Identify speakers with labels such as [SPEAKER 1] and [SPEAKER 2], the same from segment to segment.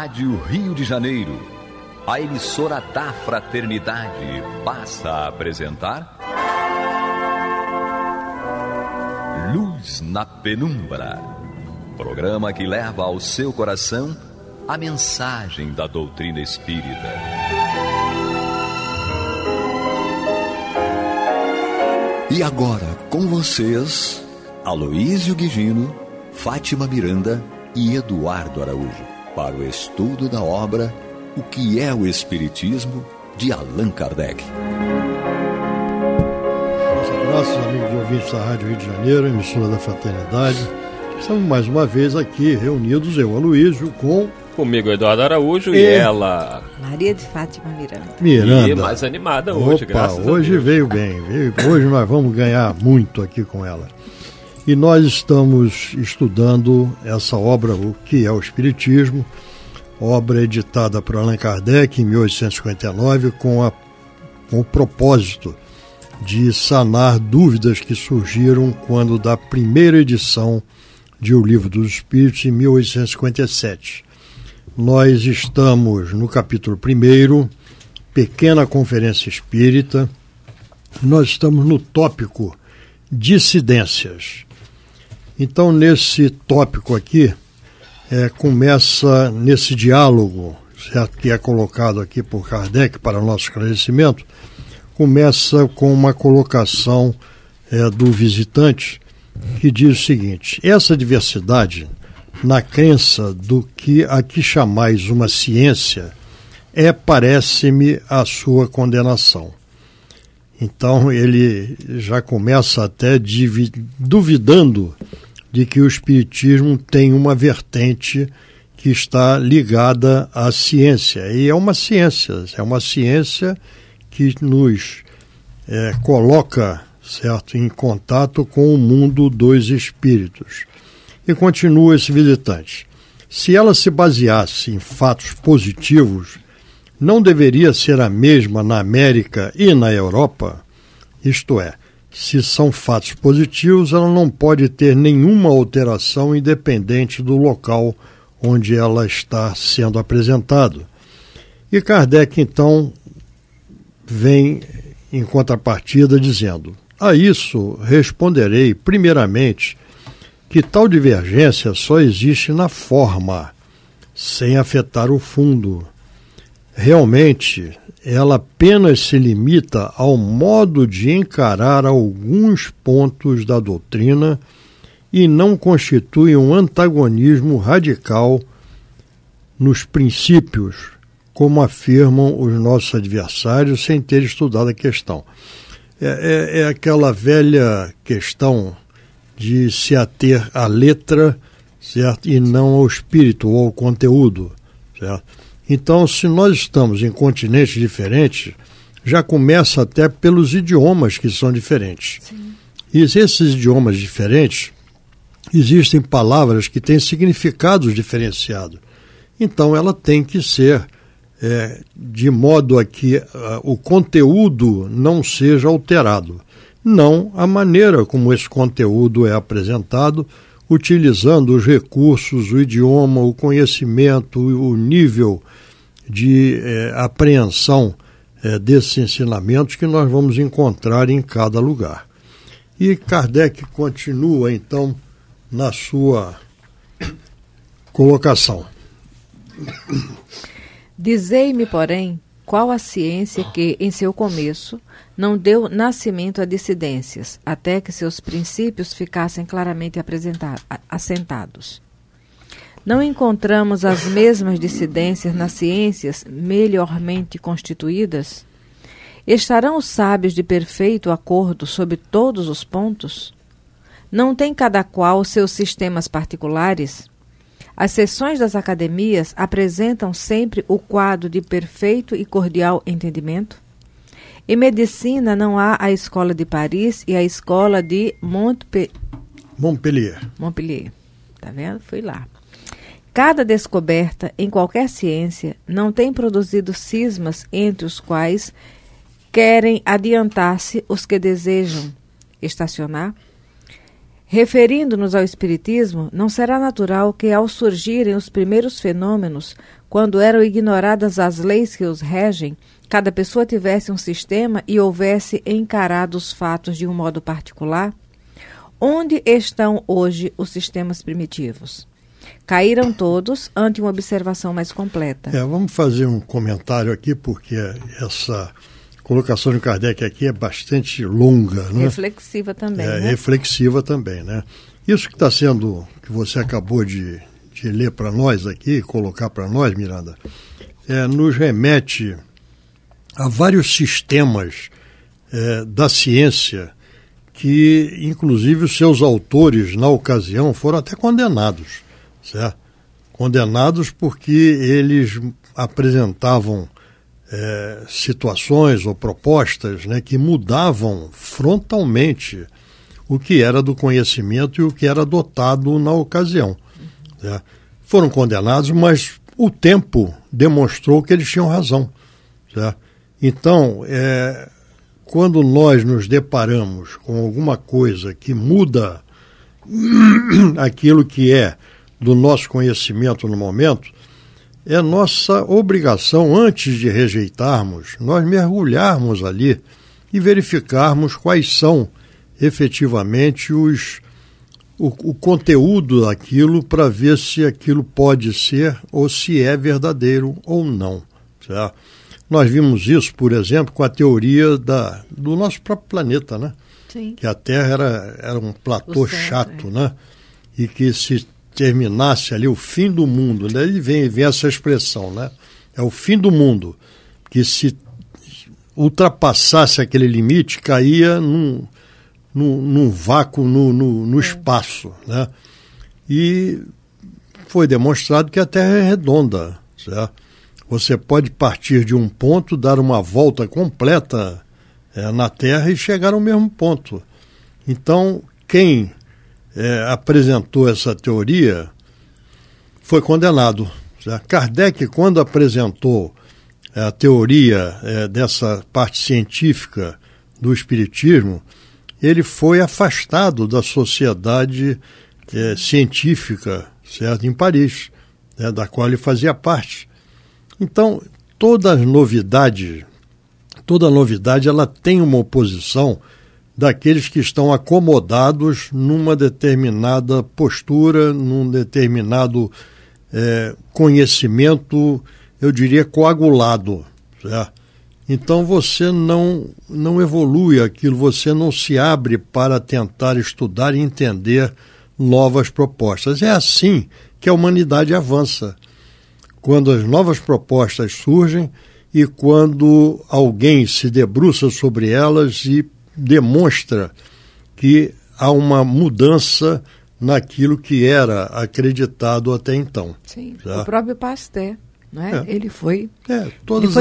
[SPEAKER 1] Rádio Rio de Janeiro, a emissora da Fraternidade, passa a apresentar Luz na Penumbra, programa que leva ao seu coração a mensagem da doutrina espírita. E agora, com vocês, Aloísio Guigino, Fátima Miranda e Eduardo Araújo, para o estudo da obra O que é o Espiritismo, de Allan Kardec.
[SPEAKER 2] Nossos amigos ouvintes da Rádio Rio de Janeiro, emissora da Fraternidade, estamos mais uma vez aqui reunidos, eu, Aloísio,
[SPEAKER 3] comigo, Eduardo Araújo, e ela...
[SPEAKER 4] Maria de Fátima Miranda.
[SPEAKER 3] E mais animada hoje, graças a Deus.
[SPEAKER 2] Hoje veio bem. Hoje nós vamos ganhar muito aqui com ela. E nós estamos estudando essa obra, O que é o Espiritismo, obra editada por Allan Kardec em 1859, com o propósito de sanar dúvidas que surgiram quando da primeira edição de O Livro dos Espíritos, em 1857. Nós estamos no capítulo 1, Pequena Conferência Espírita. Nós estamos no tópico Dissidências. Então, nesse tópico aqui, começa nesse diálogo, certo, que é colocado aqui por Kardec para o nosso esclarecimento, começa com uma colocação do visitante, que diz o seguinte: essa diversidade, na crença do que aqui chamais uma ciência, parece-me, a sua condenação. Então ele já começa até duvidando de que o Espiritismo tem uma vertente que está ligada à ciência. E é uma ciência que nos coloca, certo, em contato com o mundo dos espíritos. E continua esse visitante: se ela se baseasse em fatos positivos, não deveria ser a mesma na América e na Europa? Isto é, se são fatos positivos, ela não pode ter nenhuma alteração independente do local onde ela está sendo apresentada. E Kardec, então, vem em contrapartida dizendo: a isso responderei, primeiramente, que tal divergência só existe na forma, sem afetar o fundo. Realmente, ela apenas se limita ao modo de encarar alguns pontos da doutrina e não constitui um antagonismo radical nos princípios, como afirmam os nossos adversários sem ter estudado a questão. É aquela velha questão de se ater à letra, certo, e não ao espírito ou ao conteúdo, certo? Então, se nós estamos em continentes diferentes, já começa até pelos idiomas que são diferentes. Sim. E esses idiomas diferentes, existem palavras que têm significados diferenciados. Então, ela tem que ser de modo a que o conteúdo não seja alterado. Não a maneira como esse conteúdo é apresentado, utilizando os recursos, o idioma, o conhecimento, o nível de apreensão desses ensinamentos que nós vamos encontrar em cada lugar. E Kardec continua, então, na sua colocação.
[SPEAKER 4] Dizei-me, porém, qual a ciência que, em seu começo, não deu nascimento a dissidências, até que seus princípios ficassem claramente assentados. Não encontramos as mesmas dissidências nas ciências melhormente constituídas? Estarão os sábios de perfeito acordo sobre todos os pontos? Não tem cada qual seus sistemas particulares? As sessões das academias apresentam sempre o quadro de perfeito e cordial entendimento? Em medicina não há a escola de Paris e a escola de
[SPEAKER 2] Montpellier.
[SPEAKER 4] Tá vendo? Fui lá. Cada descoberta em qualquer ciência não tem produzido cismas entre os quais querem adiantar-se os que desejam estacionar? Referindo-nos ao Espiritismo, não será natural que, ao surgirem os primeiros fenômenos, quando eram ignoradas as leis que os regem, cada pessoa tivesse um sistema e houvesse encarado os fatos de um modo particular? Onde estão hoje os sistemas primitivos? Caíram todos ante uma observação mais completa.
[SPEAKER 2] Vamos fazer um comentário aqui, porque essa colocação de Kardec aqui é bastante longa, né?
[SPEAKER 4] Reflexiva também, né?
[SPEAKER 2] Reflexiva também, né? Isso que está sendo, que você acabou de ler para nós aqui, colocar para nós, Miranda, nos remete a vários sistemas da ciência que, inclusive, os seus autores, na ocasião, foram até condenados, certo? Condenados porque eles apresentavam situações ou propostas, né, que mudavam frontalmente o que era do conhecimento e o que era adotado na ocasião. Certo? Foram condenados, mas o tempo demonstrou que eles tinham razão. Certo? Então, quando nós nos deparamos com alguma coisa que muda aquilo que é do nosso conhecimento no momento, é nossa obrigação, antes de rejeitarmos, nós mergulharmos ali e verificarmos quais são efetivamente o conteúdo daquilo, para ver se aquilo pode ser ou se é verdadeiro ou não. Certo? Nós vimos isso, por exemplo, com a teoria do nosso próprio planeta, né?
[SPEAKER 4] Sim. Que
[SPEAKER 2] a Terra era um platô chato, né? E que se terminasse ali o fim do mundo, daí vem essa expressão, né? É o fim do mundo, que se ultrapassasse aquele limite, caía num vácuo no espaço, né? E foi demonstrado que a Terra é redonda, certo? Você pode partir de um ponto, dar uma volta completa na Terra e chegar ao mesmo ponto. Então, quem apresentou essa teoria foi condenado. Certo? Kardec, quando apresentou a teoria dessa parte científica do Espiritismo, ele foi afastado da sociedade científica, certo? Em Paris, da qual ele fazia parte. Então, toda novidade ela tem uma oposição daqueles que estão acomodados numa determinada postura, num determinado conhecimento, eu diria, coagulado. Certo? Então você não evolui aquilo, você não se abre para tentar estudar e entender novas propostas. É assim que a humanidade avança. Quando as novas propostas surgem e quando alguém se debruça sobre elas e demonstra que há uma mudança naquilo que era acreditado até então.
[SPEAKER 4] Sim, tá? O próprio Pasteur, não é? Ele foi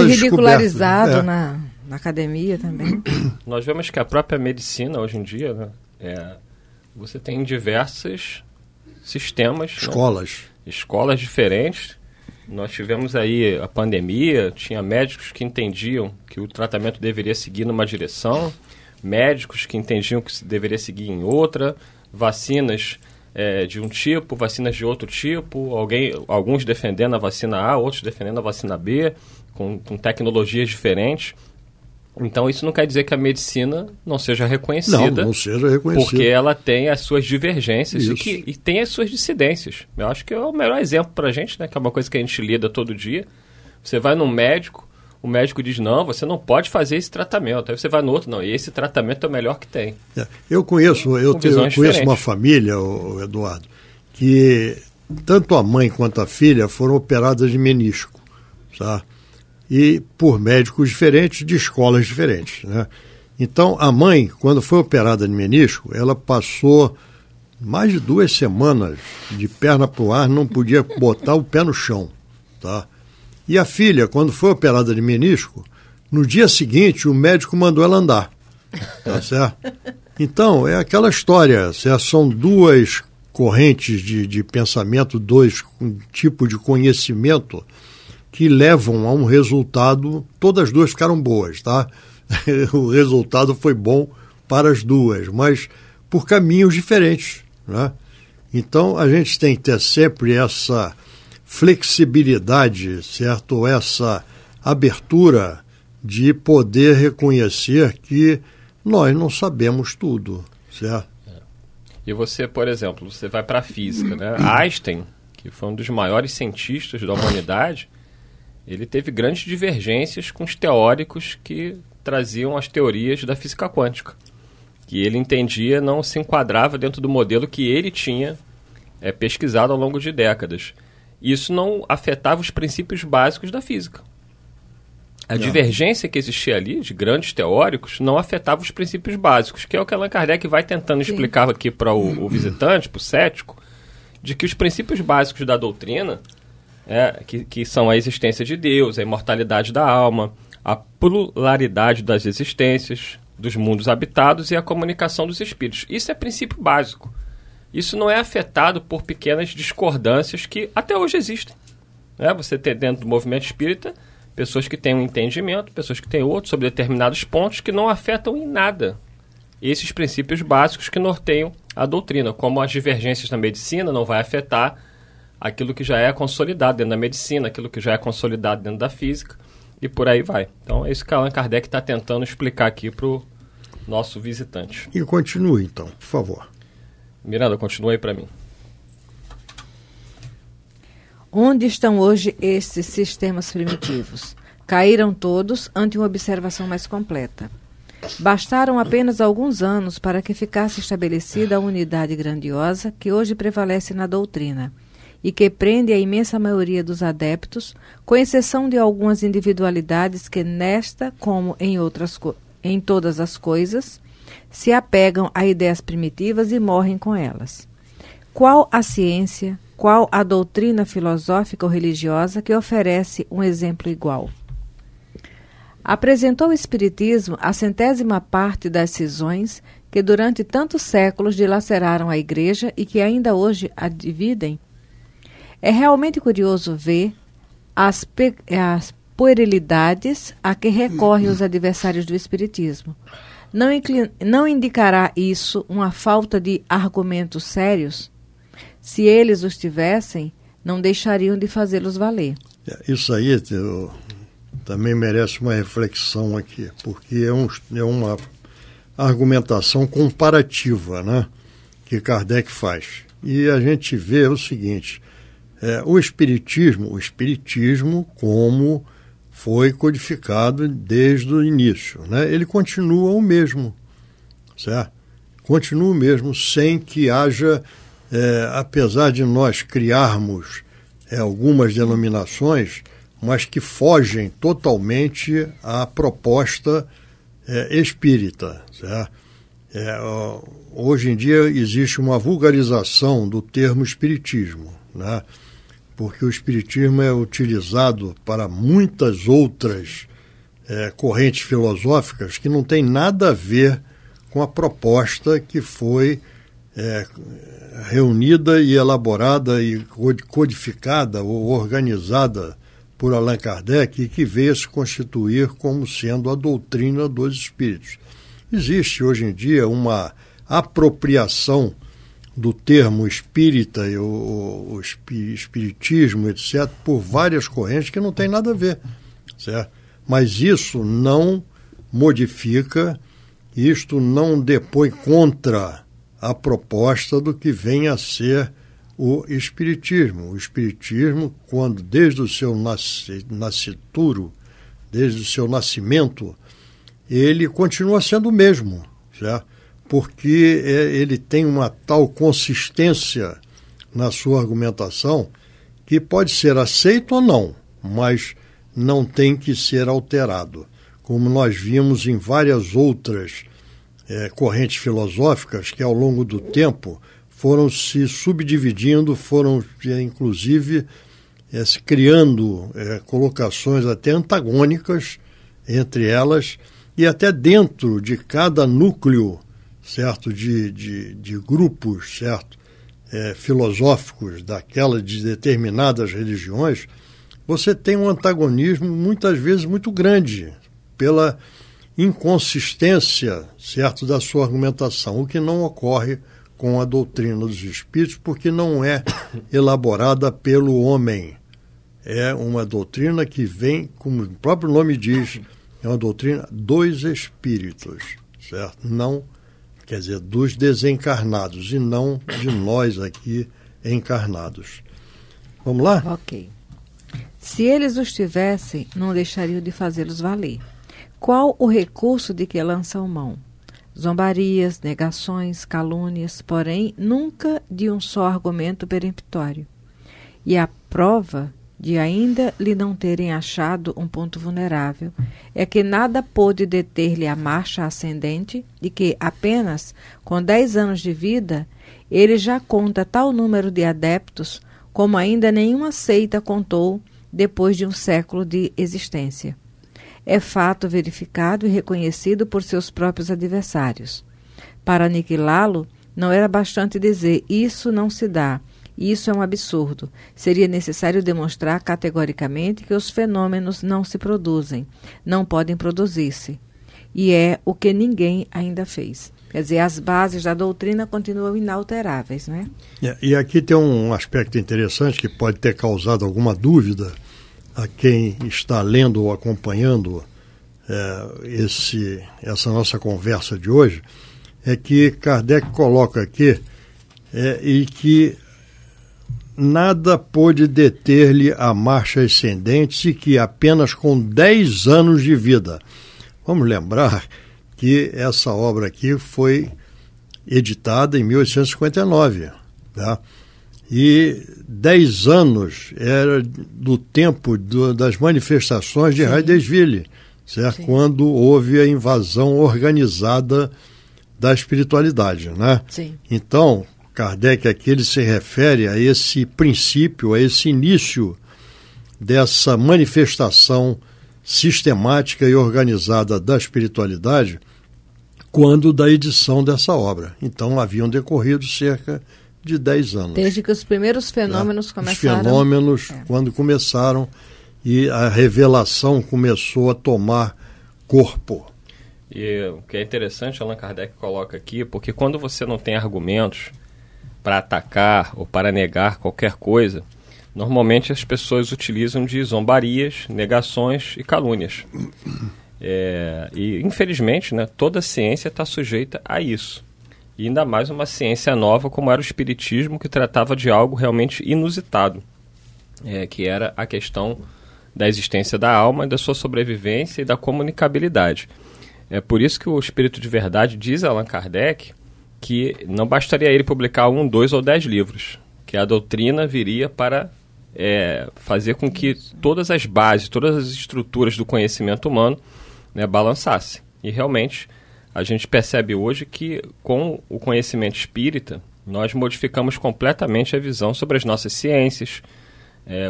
[SPEAKER 2] ridicularizado
[SPEAKER 4] na academia também.
[SPEAKER 3] Nós vemos que a própria medicina, hoje em dia, né, você tem diversos sistemas. Escolas diferentes. Nós tivemos aí a pandemia, tinha médicos que entendiam que o tratamento deveria seguir numa direção, médicos que entendiam que deveria seguir em outra, vacinas de um tipo, vacinas de outro tipo, alguns defendendo a vacina A, outros defendendo a vacina B, com tecnologias diferentes. Então isso não quer dizer que a medicina não seja reconhecida.
[SPEAKER 2] Não seja reconhecida.
[SPEAKER 3] Porque ela tem as suas divergências e tem as suas dissidências. Eu acho que é o melhor exemplo para a gente, né? Que é uma coisa que a gente lida todo dia. Você vai num médico, o médico diz, não, você não pode fazer esse tratamento. Aí você vai no outro, não, e esse tratamento é o melhor que tem.
[SPEAKER 2] Eu conheço uma família, Eduardo, que tanto a mãe quanto a filha foram operadas de menisco, tá? E por médicos diferentes, de escolas diferentes, né? Então, a mãe, quando foi operada de menisco, ela passou mais de 2 semanas de perna para o ar, não podia botar o pé no chão, tá? E a filha, quando foi operada de menisco, no dia seguinte, o médico mandou ela andar, tá certo? Então, é aquela história, são duas correntes de pensamento, dois tipos de conhecimento que levam a um resultado, todas as duas ficaram boas, tá? O resultado foi bom para as duas, mas por caminhos diferentes, né? Então, a gente tem que ter sempre essa flexibilidade, certo? Essa abertura de poder reconhecer que nós não sabemos tudo, certo?
[SPEAKER 3] E você, por exemplo, você vai para a física, né? Einstein, que foi um dos maiores cientistas da humanidade, ele teve grandes divergências com os teóricos que traziam as teorias da física quântica, que ele entendia não se enquadrava dentro do modelo que ele tinha pesquisado ao longo de décadas. Isso não afetava os princípios básicos da física. A divergência que existia ali, de grandes teóricos, não afetava os princípios básicos, que é o que Allan Kardec vai tentando explicar aqui para o visitante, para o cético, de que os princípios básicos da doutrina, que são a existência de Deus, a imortalidade da alma, a pluralidade das existências, dos mundos habitados e a comunicação dos espíritos. Isso é princípio básico. Isso não é afetado por pequenas discordâncias que até hoje existem. Você tem dentro do movimento espírita pessoas que têm um entendimento, pessoas que têm outro sobre determinados pontos que não afetam em nada esses princípios básicos que norteiam a doutrina, como as divergências na medicina não vai afetar aquilo que já é consolidado dentro da medicina, aquilo que já é consolidado dentro da física, e por aí vai. Então é isso que Allan Kardec está tentando explicar aqui para o nosso visitante.
[SPEAKER 2] E continue então, por favor.
[SPEAKER 3] Miranda, continua aí para mim.
[SPEAKER 4] Onde estão hoje esses sistemas primitivos? Caíram todos ante uma observação mais completa. Bastaram apenas alguns anos para que ficasse estabelecida a unidade grandiosa que hoje prevalece na doutrina e que prende a imensa maioria dos adeptos, com exceção de algumas individualidades que nesta, como em todas as coisas, se apegam a ideias primitivas e morrem com elas. Qual a ciência, qual a doutrina filosófica ou religiosa que oferece um exemplo igual? Apresentou o Espiritismo a 100ª parte das cisões que durante tantos séculos dilaceraram a Igreja e que ainda hoje a dividem? É realmente curioso ver as puerilidades a que recorrem os adversários do Espiritismo. Não indicará isso uma falta de argumentos sérios? Se eles os tivessem, não deixariam de fazê-los valer.
[SPEAKER 2] Isso aí também merece uma reflexão aqui, porque é uma argumentação comparativa, né, que Kardec faz. E a gente vê o seguinte, o Espiritismo como foi codificado desde o início, né, ele continua o mesmo, certo? Continua o mesmo, sem que haja, apesar de nós criarmos algumas denominações, mas que fogem totalmente à proposta espírita, certo? Hoje em dia existe uma vulgarização do termo espiritismo, né? Porque o espiritismo é utilizado para muitas outras correntes filosóficas que não tem nada a ver com a proposta que foi reunida e elaborada e codificada ou organizada por Allan Kardec e que veio se constituir como sendo a doutrina dos espíritos. Existe hoje em dia uma apropriação do termo espírita e o espiritismo, etc., por várias correntes que não tem nada a ver, certo? Mas isso não modifica, isto não depõe contra a proposta do que vem a ser o Espiritismo. O Espiritismo, quando desde o seu nascituro, desde o seu nascimento, ele continua sendo o mesmo, certo? Porque ele tem uma tal consistência na sua argumentação que pode ser aceito ou não, mas não tem que ser alterado. Como nós vimos em várias outras correntes filosóficas que, ao longo do tempo, foram se subdividindo, foram, inclusive, se criando colocações até antagônicas entre elas e até dentro de cada núcleo, certo, de grupos, certo, filosóficos de determinadas religiões, você tem um antagonismo muitas vezes muito grande pela inconsistência, certo, da sua argumentação, o que não ocorre com a doutrina dos espíritos, porque não é elaborada pelo homem. É uma doutrina que vem, como o próprio nome diz, é uma doutrina dos espíritos, certo? Não, quer dizer, dos desencarnados, e não de nós aqui encarnados. Vamos lá?
[SPEAKER 4] Ok. Se eles os tivessem, não deixariam de fazê-los valer. Qual o recurso de que lançam mão? Zombarias, negações, calúnias, porém nunca de um só argumento peremptório. E a prova de ainda lhe não terem achado um ponto vulnerável é que nada pôde deter-lhe a marcha ascendente e que apenas com 10 anos de vida ele já conta tal número de adeptos como ainda nenhuma seita contou depois de um século de existência. É fato verificado e reconhecido por seus próprios adversários. Para aniquilá-lo, não era bastante dizer isso não se dá, isso é um absurdo. Seria necessário demonstrar categoricamente que os fenômenos não se produzem, não podem produzir-se. E é o que ninguém ainda fez. Quer dizer, as bases da doutrina continuam inalteráveis, né?
[SPEAKER 2] E aqui tem um aspecto interessante que pode ter causado alguma dúvida a quem está lendo ou acompanhando essa nossa conversa de hoje, é que Kardec coloca aqui e que nada pôde deter-lhe a marcha ascendente, e que apenas com 10 anos de vida. Vamos lembrar que essa obra aqui foi editada em 1859, tá? E 10 anos era do tempo das manifestações de Heidesville, certo? Quando houve a invasão organizada da espiritualidade, né?
[SPEAKER 4] Sim.
[SPEAKER 2] Então, Kardec aqui ele se refere a esse princípio, a esse início dessa manifestação sistemática e organizada da espiritualidade quando da edição dessa obra. Então, haviam decorrido cerca de 10 anos.
[SPEAKER 4] Desde que os primeiros fenômenos começaram.
[SPEAKER 2] Os fenômenos, quando começaram, e a revelação começou a tomar corpo.
[SPEAKER 3] E o que é interessante, Allan Kardec coloca aqui, porque quando você não tem argumentos para atacar ou para negar qualquer coisa, normalmente as pessoas utilizam de zombarias, negações e calúnias. E infelizmente, né, toda ciência está sujeita a isso. E ainda mais uma ciência nova como era o Espiritismo, que tratava de algo realmente inusitado, que era a questão da existência da alma, da sua sobrevivência e da comunicabilidade. É por isso que o Espírito de Verdade diz a Allan Kardec que não bastaria ele publicar 1, 2 ou 10 livros, que a doutrina viria para fazer com que todas as bases, todas as estruturas do conhecimento humano, né, balançassem. E realmente a gente percebe hoje que com o conhecimento espírita nós modificamos completamente a visão sobre as nossas ciências.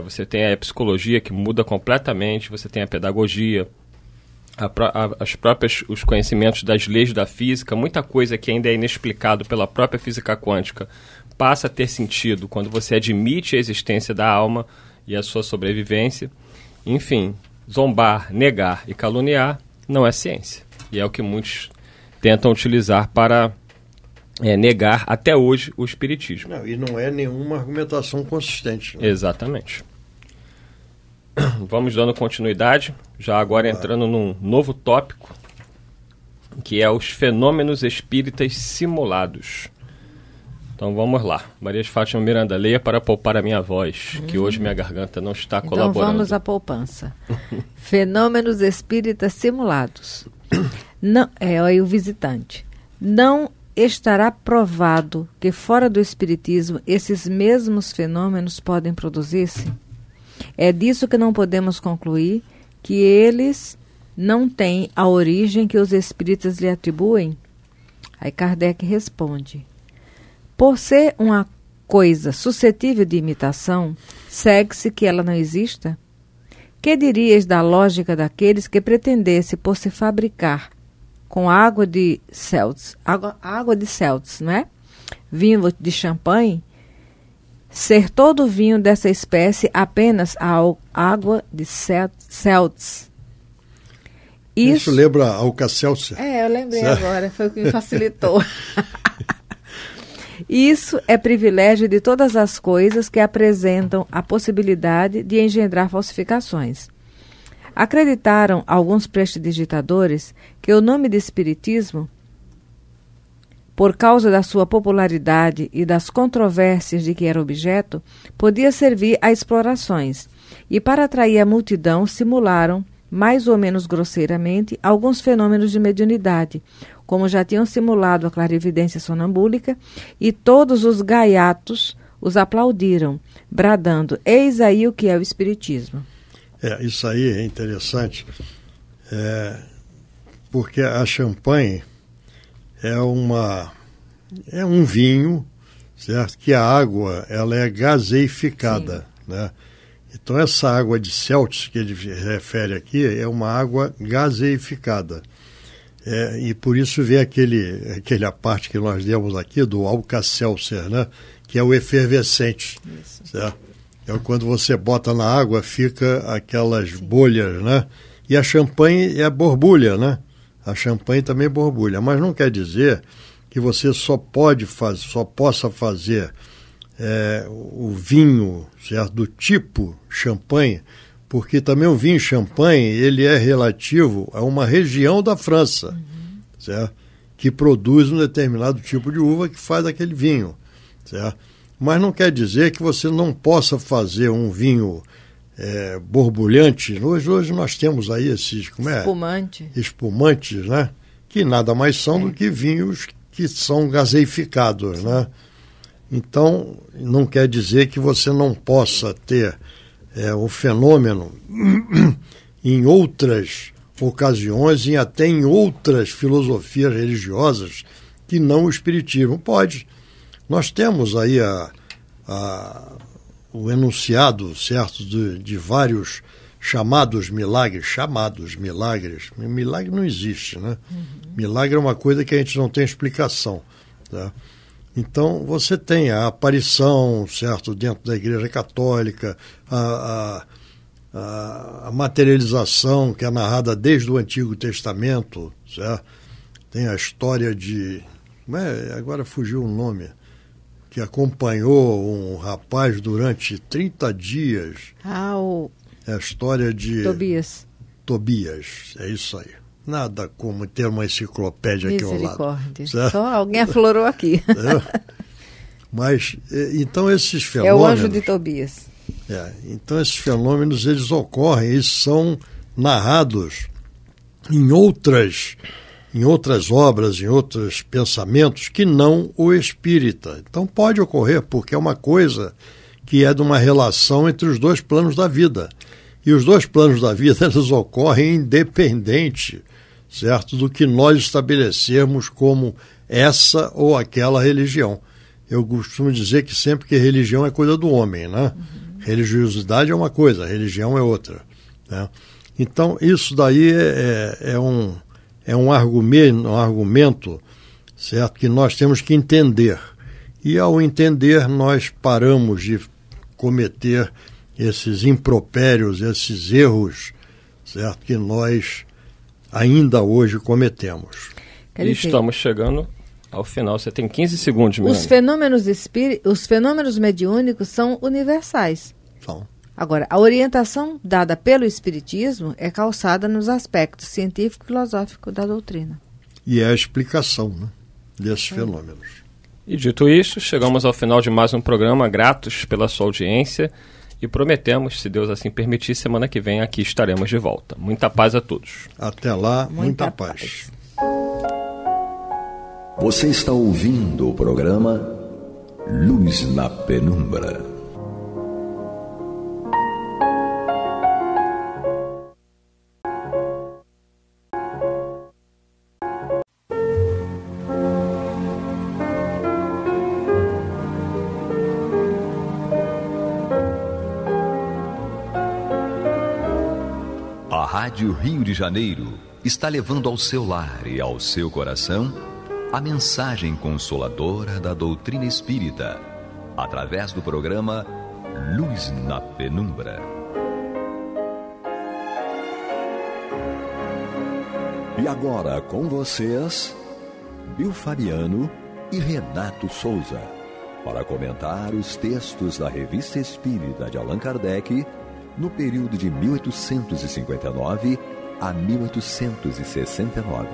[SPEAKER 3] Você tem a psicologia que muda completamente, você tem a pedagogia, os conhecimentos das leis da física, muita coisa que ainda é inexplicado pela própria física quântica passa a ter sentido quando você admite a existência da alma e a sua sobrevivência. Enfim, zombar, negar e caluniar não é ciência. E é o que muitos tentam utilizar para negar até hoje o espiritismo.
[SPEAKER 2] E não é nenhuma argumentação consistente. Né?
[SPEAKER 3] Exatamente. Vamos dando continuidade, já agora entrando num novo tópico, que é os fenômenos espíritas simulados. Então vamos lá. Maria de Fátima Miranda, leia para poupar a minha voz, que hoje minha garganta não está colaborando.
[SPEAKER 4] Então vamos à poupança. Fenômenos espíritas simulados. Não, o visitante. Não estará provado que fora do espiritismo esses mesmos fenômenos podem produzir-se? É disso que não podemos concluir que eles não têm a origem que os espíritas lhe atribuem? Aí Kardec responde: por ser uma coisa suscetível de imitação, segue-se que ela não exista? Que dirias da lógica daqueles que pretendesse por se fabricar com água de Celtes, não é? Vinho de champanhe, ser todo vinho dessa espécie apenas a água de Celtes?
[SPEAKER 2] Isso lembra Alka-Seltzer.
[SPEAKER 4] Eu lembrei certo? Agora, foi o que me facilitou. Isso é privilégio de todas as coisas que apresentam a possibilidade de engendrar falsificações. Acreditaram alguns prestidigitadores que o nome de espiritismo, por causa da sua popularidade e das controvérsias de que era objeto, podia servir a explorações, e para atrair a multidão simularam, mais ou menos grosseiramente, alguns fenômenos de mediunidade, como já tinham simulado a clarividência sonambúlica, e todos os gaiatos os aplaudiram, bradando: eis aí o que é o espiritismo.
[SPEAKER 2] Isso aí é interessante, porque a champanhe é um vinho, certo? Que a água ela é gaseificada, né? Então essa água de Celsius que ele refere aqui é uma água gaseificada. E por isso vem aquela parte que nós demos aqui do Alka-Seltzer, né? Que é o efervescente. Isso. Certo? Quando você bota na água, fica aquelas bolhas, né? E a champanhe é borbulha, né? A champanhe também borbulha, mas não quer dizer que você só possa fazer o vinho, certo? Do tipo champanhe, porque também o vinho champanhe ele é relativo a uma região da França, certo? Que produz um determinado tipo de uva que faz aquele vinho, certo? Mas não quer dizer que você não possa fazer um vinho borbulhante. Hoje nós temos aí esses espumantes, né? Que nada mais são do que vinhos que são gaseificados, né? Então, não quer dizer que você não possa ter o fenômeno em outras ocasiões e até em outras filosofias religiosas que não o espiritismo. Pode. Nós temos aí o enunciado, certo, de vários chamados milagres. Milagre não existe, né? Milagre é uma coisa que a gente não tem explicação, tá? Então, você tem a aparição, certo, dentro da Igreja Católica, a materialização que é narrada desde o Antigo Testamento, certo? Tem a história de... agora fugiu o nome, que acompanhou um rapaz durante 30 dias. É a história de... Tobias, é isso aí. Nada como ter uma enciclopédia aqui ao lado.
[SPEAKER 4] Misericórdia. Só alguém aflorou aqui.
[SPEAKER 2] Mas, então esses fenômenos...
[SPEAKER 4] É o anjo de Tobias.
[SPEAKER 2] Então esses fenômenos, eles ocorrem, eles são narrados em outras obras, em outros pensamentos que não o espírita. Então pode ocorrer, porque é uma coisa que é de uma relação entre os dois planos da vida. E os dois planos da vida, eles ocorrem independente, certo, do que nós estabelecemos como essa ou aquela religião. Eu costumo dizer que sempre que religião é coisa do homem, né? Religiosidade é uma coisa, religião é outra, né? Então, isso daí é um argumento, certo, que nós temos que entender. E, ao entender, nós paramos de cometer esses impropérios, esses erros, certo, que nós ainda hoje cometemos.
[SPEAKER 3] E estamos chegando ao final. Você tem 15 segundos,
[SPEAKER 4] Miranda. Os fenômenos mediúnicos são universais.
[SPEAKER 2] São.
[SPEAKER 4] Agora, a orientação dada pelo Espiritismo é calçada nos aspectos científico e filosófico da doutrina.
[SPEAKER 2] E é a explicação, né, desses fenômenos.
[SPEAKER 3] E dito isso, chegamos ao final de mais um programa. Gratos pela sua audiência e prometemos, se Deus assim permitir, semana que vem aqui estaremos de volta. Muita paz a todos.
[SPEAKER 2] Até lá, muita paz.
[SPEAKER 1] Você está ouvindo o programa Luz na Penumbra. A Rádio Rio de Janeiro está levando ao seu lar e ao seu coração a mensagem consoladora da doutrina espírita, através do programa Luz na Penumbra. E agora com vocês, Bill Fabiano e Renato Souza. para comentar os textos da Revista Espírita de Allan Kardec no período de 1859 a 1869.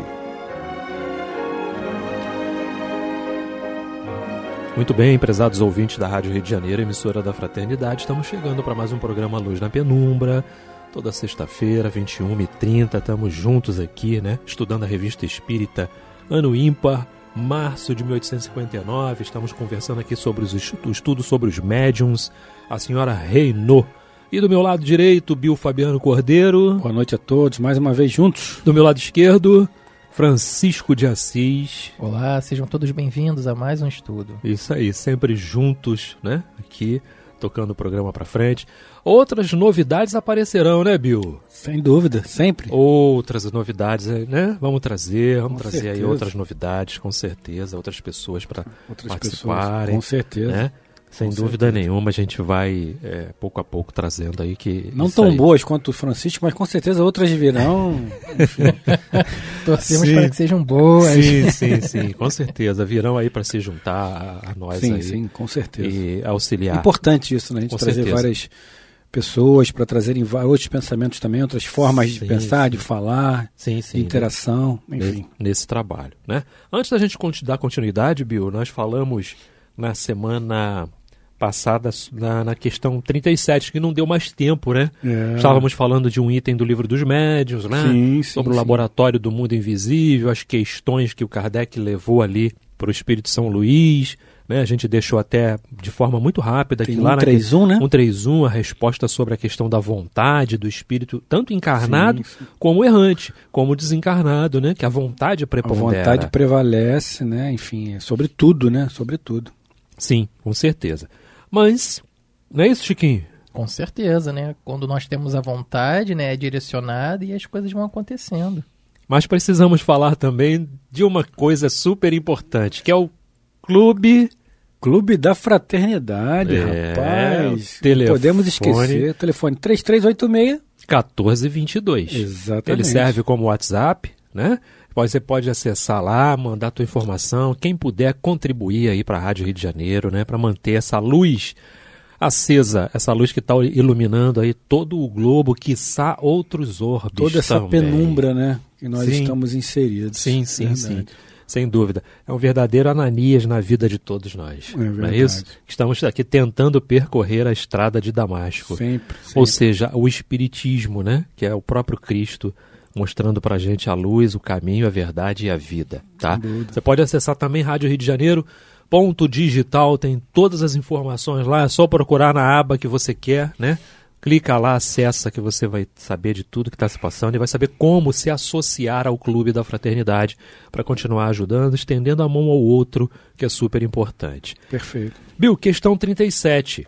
[SPEAKER 5] Muito bem, prezados ouvintes da Rádio Rio de Janeiro, emissora da Fraternidade, estamos chegando para mais um programa Luz na Penumbra. Toda sexta-feira, 21h30, estamos juntos aqui, né? Estudando a Revista Espírita, ano ímpar, março de 1859. Estamos conversando aqui sobre o estudo sobre os médiuns. A senhora Reynô. E do meu lado direito, Bill Fabiano Cordeiro.
[SPEAKER 6] Boa noite a todos, mais uma vez juntos.
[SPEAKER 5] Do meu lado esquerdo, Francisco de Assis.
[SPEAKER 7] Olá, sejam todos bem-vindos a mais um estudo.
[SPEAKER 5] Isso aí, sempre juntos, né? Aqui, tocando o programa pra frente. Outras novidades aparecerão, né, Bill?
[SPEAKER 6] Sem dúvida, sempre.
[SPEAKER 5] Outras novidades, né? Vamos trazer
[SPEAKER 6] certeza.
[SPEAKER 5] Aí outras novidades, com certeza. Outras pessoas para participarem.
[SPEAKER 6] Com certeza.
[SPEAKER 5] Né? Sem dúvida nenhuma, a gente vai pouco a pouco trazendo aí que...
[SPEAKER 6] Não tão boas quanto o Francisco, mas com certeza outras virão.
[SPEAKER 7] Torcemos para que sejam boas.
[SPEAKER 5] Sim, com certeza. Virão aí para se juntar a nós aí.
[SPEAKER 6] Sim, com certeza.
[SPEAKER 5] E auxiliar.
[SPEAKER 6] Importante isso, né? A gente trazer várias pessoas para trazerem outros pensamentos também, outras formas de pensar, de falar, de interação, enfim.
[SPEAKER 5] Nesse trabalho, né? Antes da gente dar continuidade, Bill, nós falamos na semana passada na questão 37, que não deu mais tempo, né? Estávamos falando de um item do Livro dos Médiuns, né? Sobre o laboratório do mundo invisível, as questões que o Kardec levou ali para o Espírito São Luís, né? A gente deixou até de forma muito rápida aqui lá
[SPEAKER 6] 131, né?
[SPEAKER 5] 131, a resposta sobre a questão da vontade do espírito, tanto encarnado como errante, como desencarnado, né? Que a vontade prepondera.
[SPEAKER 6] A vontade prevalece, né? Enfim, sobre tudo, né? Sobre tudo.
[SPEAKER 5] Sim, com certeza. Mas, não é isso, Chiquinho?
[SPEAKER 7] Com certeza, né? Quando nós temos a vontade, né, é direcionada e as coisas vão acontecendo.
[SPEAKER 5] Mas precisamos falar também de uma coisa super importante, que é o Clube
[SPEAKER 6] da Fraternidade, rapaz.
[SPEAKER 5] Telefone,
[SPEAKER 6] podemos esquecer. Telefone
[SPEAKER 5] 3386-1422.
[SPEAKER 6] Exatamente.
[SPEAKER 5] Ele serve como WhatsApp, né? Você pode acessar lá, mandar a tua informação. Quem puder contribuir aí para a Rádio Rio de Janeiro, né? Para manter essa luz acesa, essa luz que está iluminando aí todo o globo, quiçá outros orbes.
[SPEAKER 6] Toda essa
[SPEAKER 5] também.
[SPEAKER 6] penumbra, né? Que nós estamos inseridos.
[SPEAKER 5] Sim. Sem dúvida. É um verdadeiro Ananias na vida de todos nós. Não é isso? Estamos aqui tentando percorrer a estrada de Damasco.
[SPEAKER 6] Sempre.
[SPEAKER 5] Ou seja, o Espiritismo, né? Que é o próprio Cristo mostrando pra gente a luz, o caminho, a verdade e a vida, tá? Você pode acessar também Rádio Rio de Janeiro, .digital, tem todas as informações lá, é só procurar na aba que você quer, né? Clica lá, acessa, que você vai saber de tudo que está se passando e vai saber como se associar ao Clube da Fraternidade para continuar ajudando, estendendo a mão ao outro, que é super importante.
[SPEAKER 6] Perfeito.
[SPEAKER 5] Bill, questão 37.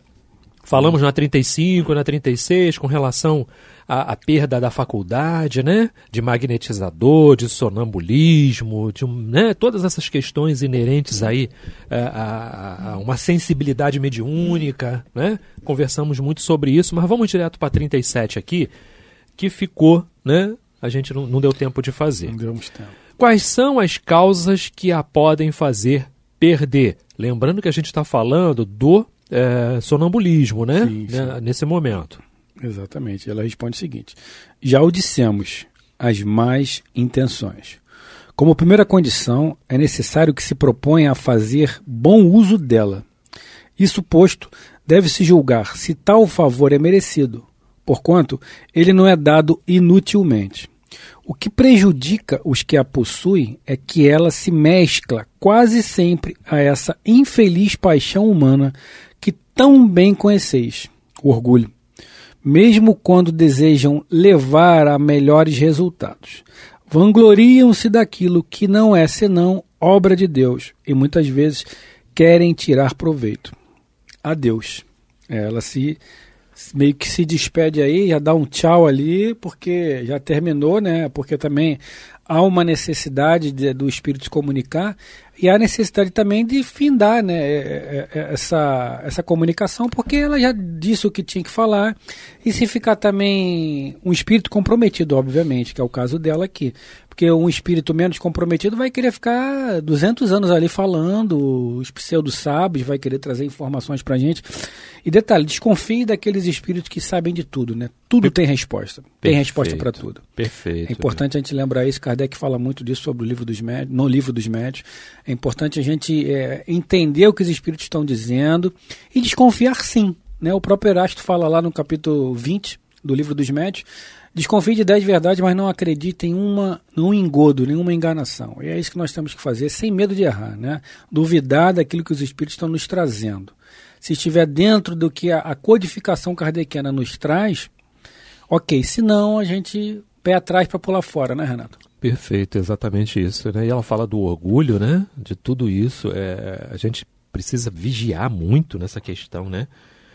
[SPEAKER 5] Falamos na 35, na 36, com relação à perda da faculdade, né? De magnetizador, de sonambulismo, né? Todas essas questões inerentes aí a uma sensibilidade mediúnica, né? Conversamos muito sobre isso, mas vamos direto para 37 aqui, que ficou, né? A gente não deu tempo de fazer.
[SPEAKER 6] Não demos tempo.
[SPEAKER 5] Quais são as causas que a podem fazer perder? Lembrando que a gente está falando do sonambulismo, né?
[SPEAKER 6] Sim.
[SPEAKER 5] Nesse momento.
[SPEAKER 6] Exatamente. Ela responde o seguinte: já o dissemos, as más intenções. Como primeira condição, é necessário que se proponha a fazer bom uso dela. Isso posto, deve-se julgar se tal favor é merecido, porquanto ele não é dado inutilmente. O que prejudica os que a possuem é que ela se mescla quase sempre a essa infeliz paixão humana que tão bem conheceis, o orgulho, mesmo quando desejam levar a melhores resultados. Vangloriam-se daquilo que não é senão obra de Deus e muitas vezes querem tirar proveito. Adeus. Ela meio que se despede aí, já dá um tchau ali, porque já terminou, né? Porque também há uma necessidade do espírito se comunicar e há necessidade também de findar, né? essa comunicação, porque ela já disse o que tinha que falar, e se ficar também um espírito comprometido, obviamente, que é o caso dela aqui. Porque um espírito menos comprometido vai querer ficar 200 anos ali falando, os pseudo-sábios vai querer trazer informações pra gente. E detalhe, desconfie daqueles espíritos que sabem de tudo, né? Tudo tem resposta. Tem resposta para tudo.
[SPEAKER 5] Perfeito.
[SPEAKER 6] É importante a gente lembrar isso. Kardec fala muito disso sobre o livro dos médios, no livro dos médios. É importante a gente entender o que os espíritos estão dizendo e desconfiar sim. Né? O próprio Erasto fala lá no capítulo 20 do livro dos médios: desconfie de 10 verdades, mas não acredite em num engodo, nenhuma enganação. E é isso que nós temos que fazer, sem medo de errar, né? Duvidar daquilo que os espíritos estão nos trazendo. Se estiver dentro do que a codificação kardeciana nos traz, ok. Se não, a gente pé atrás para pular fora, né, Renato?
[SPEAKER 5] Perfeito, exatamente isso. Né? E ela fala do orgulho, né? De tudo isso. A gente precisa vigiar muito nessa questão, né?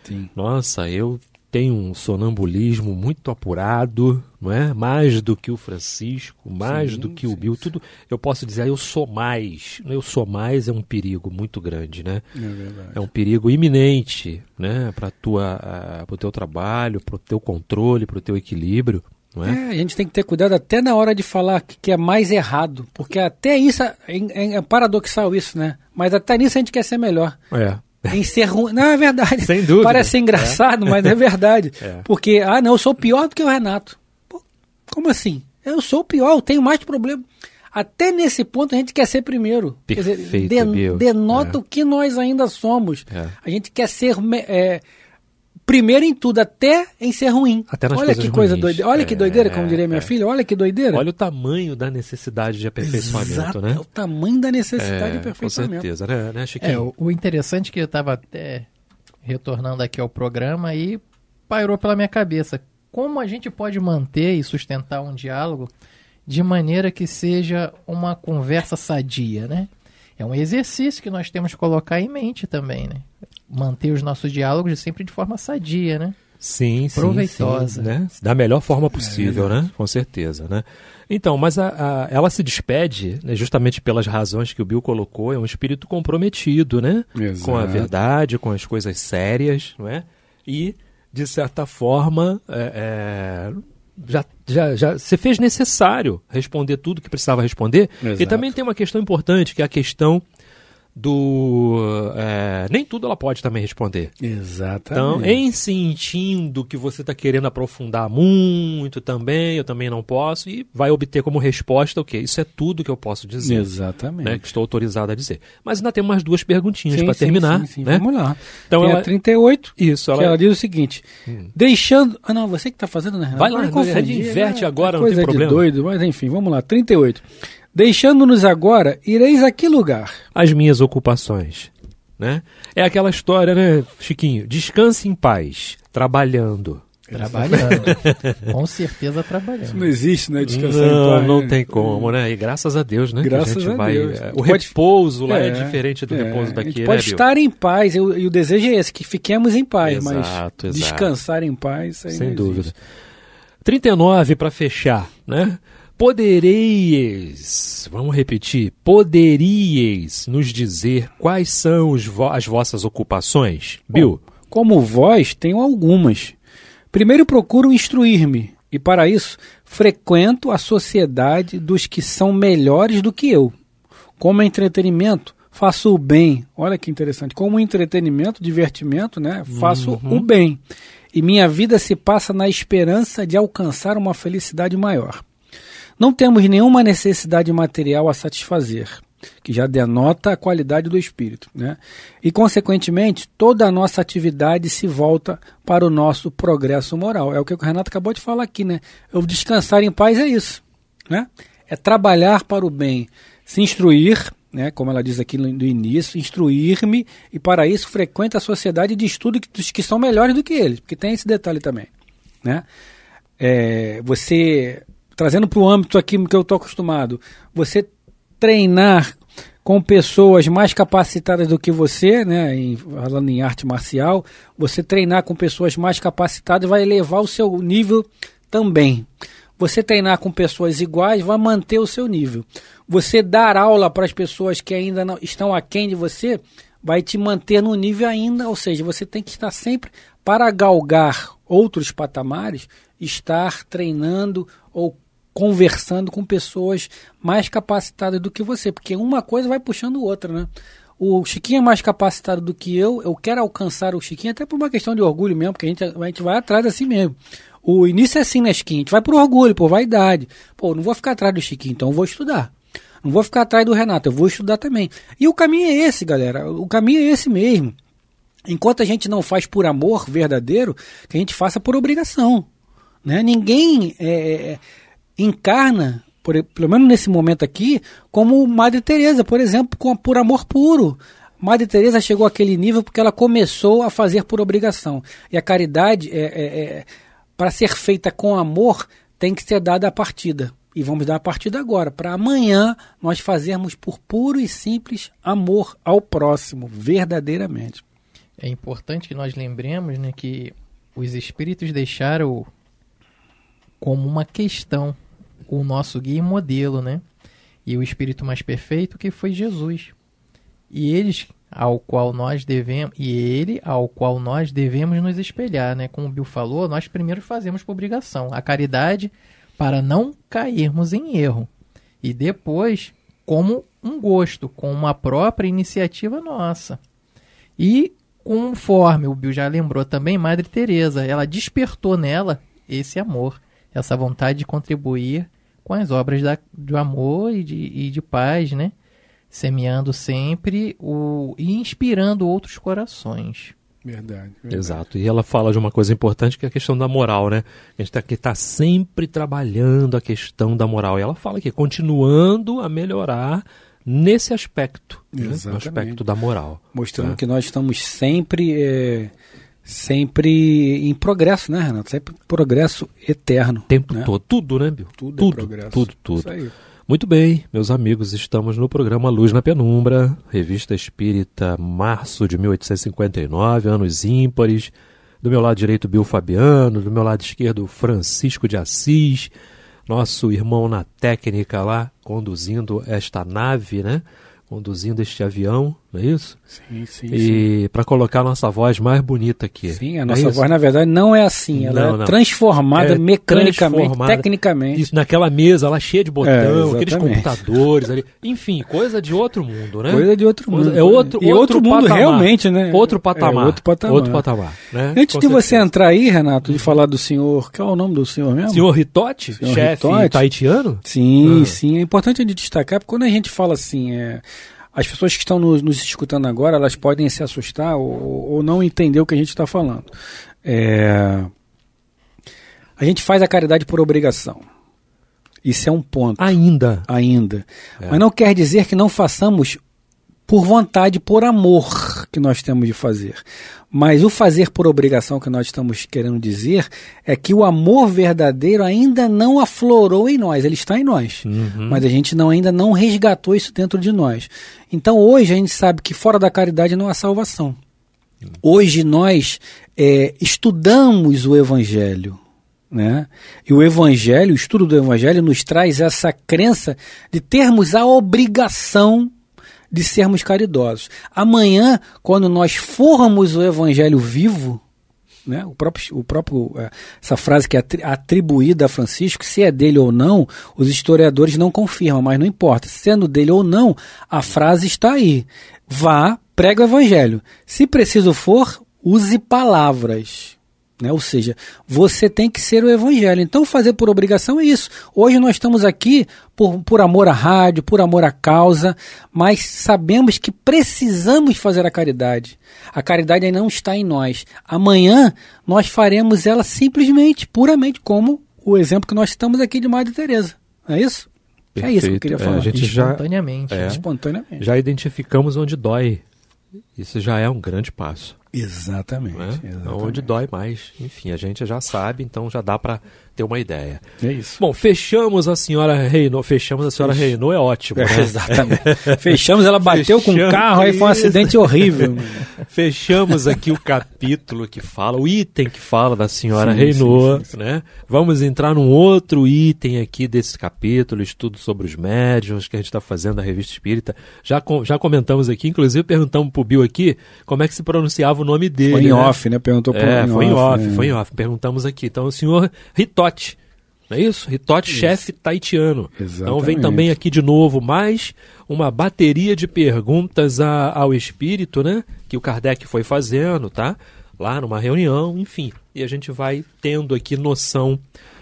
[SPEAKER 6] Sim.
[SPEAKER 5] Nossa, eu tenho um sonambulismo muito apurado, não é? Mais do que o Francisco, mais do que o Bill, tudo. Eu posso dizer, eu sou mais. Eu sou mais é um perigo muito grande, né?
[SPEAKER 6] É verdade.
[SPEAKER 5] É um perigo iminente, né? Para o teu trabalho, para o teu controle, para o teu equilíbrio, não é?
[SPEAKER 6] A gente tem que ter cuidado até na hora de falar que é mais errado, porque até isso é paradoxal isso, né? Mas até nisso a gente quer ser melhor. Em ser ruim. Não, é verdade.
[SPEAKER 5] Sem dúvida.
[SPEAKER 6] Parece engraçado, mas é verdade. Porque, não, eu sou pior do que o Renato. Pô, como assim? Eu sou pior, eu tenho mais problema. Até nesse ponto a gente quer ser primeiro.
[SPEAKER 5] Perfeito,
[SPEAKER 6] quer dizer, denota o que nós ainda somos. A gente quer ser primeiro em tudo, até em ser ruim.
[SPEAKER 5] Até nas
[SPEAKER 6] olha
[SPEAKER 5] coisas
[SPEAKER 6] que coisa
[SPEAKER 5] ruins.
[SPEAKER 6] doideira. Olha que doideira, como diria minha filha. Olha que doideira.
[SPEAKER 5] Olha o tamanho da necessidade de aperfeiçoamento,
[SPEAKER 6] Exato,
[SPEAKER 5] né?
[SPEAKER 6] o tamanho da necessidade de aperfeiçoamento.
[SPEAKER 5] Com certeza, né, Chiquinho?
[SPEAKER 7] O interessante é que eu estava até retornando aqui ao programa e pairou pela minha cabeça. Como a gente pode manter e sustentar um diálogo de maneira que seja uma conversa sadia, né? É um exercício que nós temos que colocar em mente também, né? Manter os nossos diálogos sempre de forma sadia, né?
[SPEAKER 5] Sim,
[SPEAKER 7] proveitosa.
[SPEAKER 5] Sim, né? Da melhor forma possível, né? Com certeza, né? Então, mas ela se despede, né, justamente pelas razões que o Bill colocou, é um espírito comprometido, né?
[SPEAKER 6] Exato.
[SPEAKER 5] Com a verdade, com as coisas sérias, não é? E, de certa forma, já se fez necessário responder tudo que precisava responder.
[SPEAKER 6] Exato.
[SPEAKER 5] E também tem uma questão importante, que é a questão nem tudo ela pode também responder.
[SPEAKER 6] Exatamente.
[SPEAKER 5] Então, em sentindo que você está querendo aprofundar muito também, eu também não posso, e vai obter como resposta o quê? Isso é tudo que eu posso dizer.
[SPEAKER 6] Exatamente.
[SPEAKER 5] Né, que estou autorizado a dizer. Mas ainda tem umas duas perguntinhas para terminar.
[SPEAKER 6] Sim.
[SPEAKER 5] Né?
[SPEAKER 6] Vamos lá.
[SPEAKER 5] Então,
[SPEAKER 6] tem
[SPEAKER 5] ela...
[SPEAKER 6] a 38,
[SPEAKER 5] isso,
[SPEAKER 6] ela diz o seguinte, deixando... não, você que está fazendo, né?
[SPEAKER 5] Vai lá, a gente inverte agora, não tem problema.
[SPEAKER 6] Coisa de doido, mas enfim, vamos lá. 38. Deixando-nos agora, ireis a que lugar?
[SPEAKER 5] As minhas ocupações, né? É aquela história, né, Chiquinho? Descanse em paz, trabalhando.
[SPEAKER 7] Com certeza trabalhando.
[SPEAKER 6] Isso não existe, né? Descansar em paz.
[SPEAKER 5] Não tem como, né? E graças a Deus, né?
[SPEAKER 6] Graças a Deus.
[SPEAKER 5] O repouso lá é diferente do repouso daqui,
[SPEAKER 6] a gente
[SPEAKER 5] né,
[SPEAKER 6] pode
[SPEAKER 5] Bill?
[SPEAKER 6] estar em paz, e o desejo é esse, que fiquemos em paz,
[SPEAKER 5] Exato.
[SPEAKER 6] Descansar em paz, aí
[SPEAKER 5] sem dúvida. 39 para fechar, né? Vamos repetir, poderíeis nos dizer quais são as vossas ocupações? Bill?
[SPEAKER 6] Como vós, tenho algumas. Primeiro procuro instruir-me, e para isso frequento a sociedade dos que são melhores do que eu. Como entretenimento, faço o bem. Olha que interessante. Como entretenimento, divertimento, né? Faço o bem. E minha vida se passa na esperança de alcançar uma felicidade maior. Não temos nenhuma necessidade material a satisfazer, que já denota a qualidade do espírito, né? E, consequentemente, toda a nossa atividade se volta para o nosso progresso moral. É o que o Renato acabou de falar aqui, né? Eu descansar em paz é isso, né? É trabalhar para o bem, se instruir, né? Como ela diz aqui no início, instruir-me, e para isso frequenta a sociedade de estudo dos que são melhores do que eles, porque tem esse detalhe também, né? Você... Trazendo para o âmbito aqui que eu estou acostumado, você treinar com pessoas mais capacitadas do que você, né, falando em arte marcial, você treinar com pessoas mais capacitadas vai elevar o seu nível também. Você treinar com pessoas iguais vai manter o seu nível. Você dar aula para as pessoas que ainda não estão aquém de você vai te manter no nível ainda, ou seja, você tem que estar sempre, para galgar outros patamares, estar treinando ou conversando com pessoas mais capacitadas do que você, porque uma coisa vai puxando outra, né? O Chiquinho é mais capacitado do que eu quero alcançar o Chiquinho, até por uma questão de orgulho mesmo, porque a gente vai atrás assim mesmo. O início é assim, né, Chiquinho? A gente vai por orgulho, por vaidade. Pô, não vou ficar atrás do Chiquinho, então eu vou estudar. Não vou ficar atrás do Renato, eu vou estudar também. E o caminho é esse, galera, o caminho é esse mesmo. Enquanto a gente não faz por amor verdadeiro, que a gente faça por obrigação, né? Ninguém encarna, pelo menos nesse momento aqui, como Madre Teresa, por exemplo, por amor puro. Madre Teresa chegou àquele nível porque ela começou a fazer por obrigação. E a caridade, para ser feita com amor, tem que ser dada a partida. E vamos dar a partida agora, para amanhã nós fazermos por puro e simples amor ao próximo, verdadeiramente.
[SPEAKER 7] É importante que nós lembremos, né, que os espíritos deixaram como uma questão o nosso guia e modelo, né? E o espírito mais perfeito que foi Jesus. E ele ao qual nós devemos nos espelhar, né? Como o Bill falou, nós primeiro fazemos por obrigação a caridade para não cairmos em erro. E depois, como um gosto, com uma própria iniciativa nossa. E conforme o Bill já lembrou também, Madre Teresa, ela despertou nela esse amor, essa vontade de contribuir com as obras do amor e de paz, né? Semeando sempre e inspirando outros corações.
[SPEAKER 6] Verdade.
[SPEAKER 5] Exato. E ela fala de uma coisa importante, que é a questão da moral, né? A gente está sempre trabalhando a questão da moral. E ela fala que continuando a melhorar nesse aspecto, né? No aspecto da moral.
[SPEAKER 6] Mostrando que nós estamos sempre em progresso, né, Renato? Sempre progresso eterno.
[SPEAKER 5] O tempo
[SPEAKER 6] né?
[SPEAKER 5] todo. Tudo, né, Bill?
[SPEAKER 6] Tudo é progresso.
[SPEAKER 5] Tudo.
[SPEAKER 6] Isso aí.
[SPEAKER 5] Muito bem, meus amigos, estamos no programa Luz na Penumbra, Revista Espírita, março de 1859, anos ímpares. Do meu lado direito, Bill Fabiano, do meu lado esquerdo, Francisco de Assis, nosso irmão na técnica lá, conduzindo esta nave, né? Conduzindo este avião, não é isso?
[SPEAKER 6] Sim.
[SPEAKER 5] E para colocar a nossa voz mais bonita aqui.
[SPEAKER 6] Sim, a nossa voz, na verdade, não é assim. Ela é transformada mecanicamente, tecnicamente.
[SPEAKER 5] Isso, naquela mesa lá cheia de botão, aqueles computadores ali. Enfim, coisa de outro mundo, né?
[SPEAKER 6] Coisa de outro mundo.
[SPEAKER 5] É outro
[SPEAKER 6] mundo
[SPEAKER 5] patamar,
[SPEAKER 6] realmente, né?
[SPEAKER 5] Outro patamar.
[SPEAKER 6] Outro patamar.
[SPEAKER 5] Né?
[SPEAKER 6] Antes de você entrar aí, Renato, de falar do senhor... Qual é o nome do senhor mesmo?
[SPEAKER 5] Senhor Hitote, chefe tahitiano?
[SPEAKER 6] Sim. É importante a gente destacar, porque quando a gente fala assim... As pessoas que estão nos escutando agora, elas podem se assustar ou não entender o que a gente está falando. A gente faz a caridade por obrigação. Isso é um ponto.
[SPEAKER 5] Ainda.
[SPEAKER 6] Mas não quer dizer que não façamos por vontade, por amor que nós temos de fazer. Mas o fazer por obrigação que nós estamos querendo dizer é que o amor verdadeiro ainda não aflorou em nós, ele está em nós, mas a gente ainda não resgatou isso dentro de nós. Então hoje a gente sabe que fora da caridade não há salvação. Hoje nós estudamos o Evangelho, né? E o Evangelho, o estudo do Evangelho nos traz essa crença de termos a obrigação de sermos caridosos. Amanhã, quando nós formos o Evangelho vivo, né, essa frase que é atribuída a Francisco, se é dele ou não, os historiadores não confirmam, mas não importa. Sendo dele ou não, a frase está aí. Vá, pregue o Evangelho. Se preciso for, use palavras. Né? Ou seja, você tem que ser o Evangelho. Então fazer por obrigação é isso. Hoje nós estamos aqui por amor à rádio, por amor à causa, mas sabemos que precisamos fazer a caridade. A caridade ainda não está em nós. Amanhã nós faremos ela simplesmente, puramente, como o exemplo que nós citamos aqui de Madre Teresa. Não é isso?
[SPEAKER 5] Perfeito.
[SPEAKER 6] É isso que eu queria falar.
[SPEAKER 5] A gente
[SPEAKER 7] espontaneamente.
[SPEAKER 6] Espontaneamente.
[SPEAKER 5] Já identificamos onde dói. Isso já é um grande passo.
[SPEAKER 6] Exatamente.
[SPEAKER 5] Onde dói mais. Enfim, a gente já sabe, então já dá para ter uma ideia.
[SPEAKER 6] É isso.
[SPEAKER 5] Bom, fechamos a senhora Reynô, é ótimo. Né?
[SPEAKER 6] Exatamente. Fechamos, ela bateu com o carro, aí foi um acidente horrível.
[SPEAKER 5] Fechamos aqui o capítulo que fala, o item que fala da senhora Reynô, né? Vamos entrar num outro item aqui desse capítulo, estudo sobre os médiuns que a gente está fazendo da Revista Espírita. Já comentamos aqui, inclusive perguntamos pro Bill aqui como é que se pronunciava o nome dele.
[SPEAKER 6] Foi em off, né? Perguntou
[SPEAKER 5] foi em off. Perguntamos aqui. Então, o senhor Hitote, Não é isso? Hitote, chefe tahitiano.
[SPEAKER 6] Exatamente.
[SPEAKER 5] Então vem também aqui de novo mais uma bateria de perguntas ao espírito, né? Que o Kardec foi fazendo, tá? Lá numa reunião, enfim. E a gente vai tendo aqui noção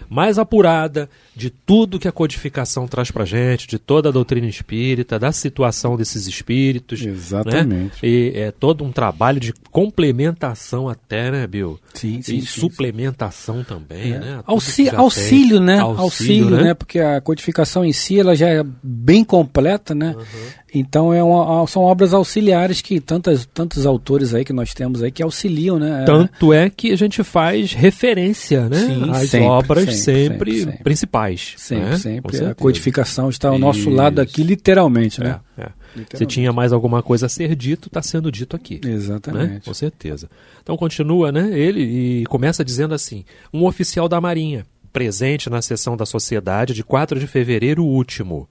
[SPEAKER 5] mais apurada de tudo que a codificação traz pra gente, de toda a doutrina espírita, da situação desses espíritos.
[SPEAKER 6] Exatamente.
[SPEAKER 5] Né? E é todo um trabalho de complementação até, né, Bill?
[SPEAKER 6] Sim,
[SPEAKER 5] e suplementação também, né?
[SPEAKER 6] Auxílio, né? Auxílio, né? Porque a codificação em si, ela já é bem completa, né? Então são obras auxiliares que tantos autores aí que nós temos aí que auxiliam, né?
[SPEAKER 5] Tanto é que a gente faz referência, né? Às obras sempre principais.
[SPEAKER 6] Sempre. A codificação está ao nosso lado aqui, literalmente, né? Literalmente.
[SPEAKER 5] Se tinha mais alguma coisa a ser dito, está sendo dito aqui.
[SPEAKER 6] Exatamente.
[SPEAKER 5] Né? Com certeza. Então continua, né? Ele e começa dizendo assim: um oficial da Marinha, presente na sessão da Sociedade de 4 de fevereiro último.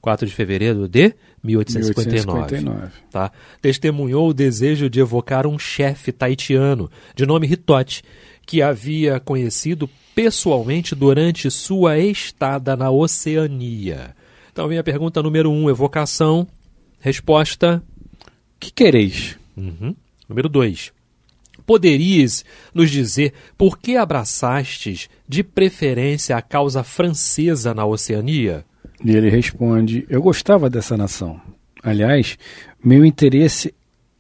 [SPEAKER 5] 4 de fevereiro de 1859. Tá? Testemunhou o desejo de evocar um chefe tahitiano, de nome Hitote, que havia conhecido pessoalmente durante sua estada na Oceania. Então vem a pergunta número 1, evocação. Resposta:
[SPEAKER 6] que quereis?
[SPEAKER 5] Número 2. Poderias nos dizer por que abraçastes de preferência a causa francesa na Oceania?
[SPEAKER 6] E ele responde: eu gostava dessa nação. Aliás, meu interesse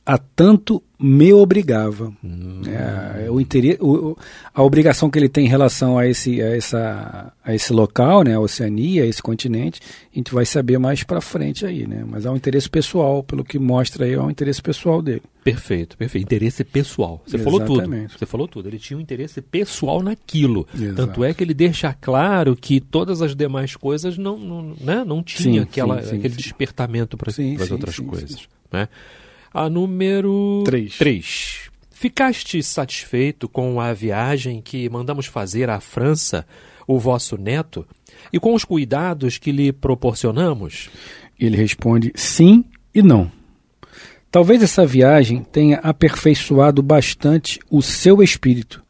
[SPEAKER 6] a tanto me obrigava. A obrigação que ele tem em relação a esse local, né, a Oceania, a esse continente, a gente vai saber mais para frente aí, né? Mas há um interesse pessoal, pelo que mostra aí, há um interesse pessoal dele.
[SPEAKER 5] Perfeito. Interesse pessoal. Você falou tudo. Ele tinha um interesse pessoal naquilo.
[SPEAKER 6] Exato.
[SPEAKER 5] Tanto é que ele deixa claro que todas as demais coisas não tinha aquele despertamento para as outras coisas. Né? A número 3. Ficaste satisfeito com a viagem que mandamos fazer à França, o vosso neto, e com os cuidados que lhe proporcionamos?
[SPEAKER 6] Ele responde sim e não. Talvez essa viagem tenha aperfeiçoado bastante o seu espírito,